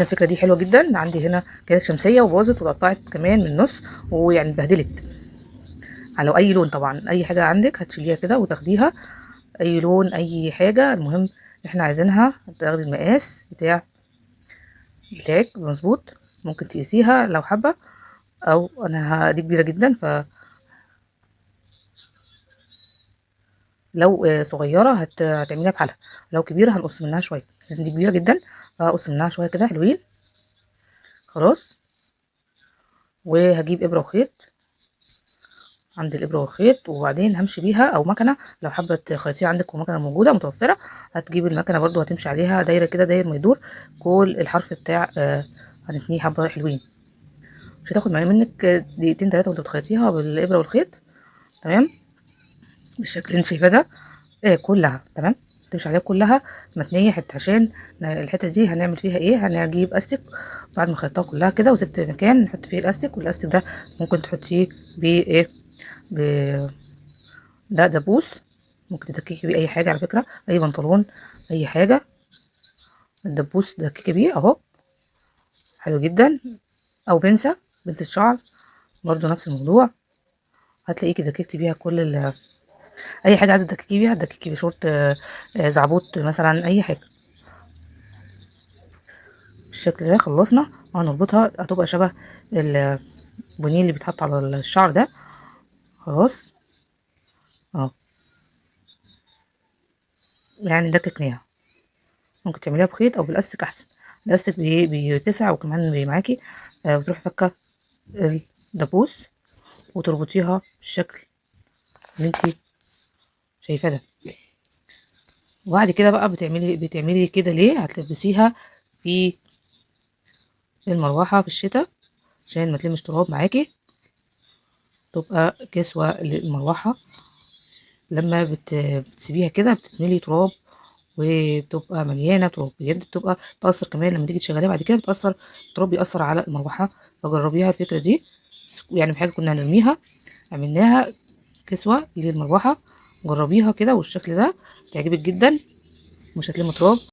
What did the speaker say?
الفكرة دي حلوة جدا. عندي هنا كانت شمسية وباظت واتقطعت كمان من النص ويعني اتبهدلت. على اي لون طبعا، اي حاجة عندك هتشيليها كده وتاخديها اي لون اي حاجة، المهم احنا عايزينها تاخدي المقاس بتاعك مظبوط. ممكن تقيسيها لو حابة، او انا دي كبيرة جدا، لو صغيرة هتعمليها بحالها، لو كبيرة هنقص منها شوية، لان دي كبيرة جدا فهقص منها شوية كده حلوين. خلاص. وهجيب ابرة وخيط، عند الابره والخيط، وبعدين همشي بيها او مكنه لو حابه تخيطيها عندك ومكنه موجوده متوفره. هتجيب المكنه برضو هتمشي عليها دايره كده، داير ما يدور كل الحرف بتاع هنتنيه حبه حلوين. مش هتاخد منك دقيقتين 3 وانت بتخيطيها بالابره والخيط. تمام بالشكل اللي انت شايفاه ده. كلها تمام، تمشي عليها كلها متنيه حته، عشان الحته دي هنعمل فيها ايه، هنجيب استك بعد ما خيطتها كلها كده وسبت مكان نحط فيه الاستك. والاستك ده ممكن تحطيه بايه، ده دبوس، ممكن تدككي بيه اي حاجه على فكره، اي بنطلون اي حاجه. الدبوس تدككي بيه اهو، حلو جدا. او بنسة شعر برضو نفس الموضوع، هتلاقيكي دككتي بيها كل اي حاجه عايزه تدككي بيها، تدككي بشورت زعبوت مثلا اي حاجه. بالشكل ده خلصنا، وهنربطها هتبقى شبه البونيه اللي بيتحط على الشعر ده. خلاص اهو، يعني دككناها. ممكن تعمليها بخيط او بالاستك احسن، الاستك بيتسع وكمان معاكي. بتروحي فكه الدبوس وتربطيها بالشكل اللي انتي شايفاه ده. وبعد كده بقى بتعملي كده ليه، هتلبسيها في المروحه في الشتاء عشان ما تلمش تراب معاكي، تبقى كسوه للمروحه. لما بتسيبيها كده بتتملي تراب وبتبقى مليانه تراب بجد، بتبقى تاثر كمان لما تيجي تشغليها بعد كده، بتاثر التراب بيأثر على المروحه. فجربيها الفكره دي، يعني بحاجه كنا هنرميها عملناها كسوه للمروحه. جربيها كده والشكل ده تعجبك جدا، مش هتلم تراب.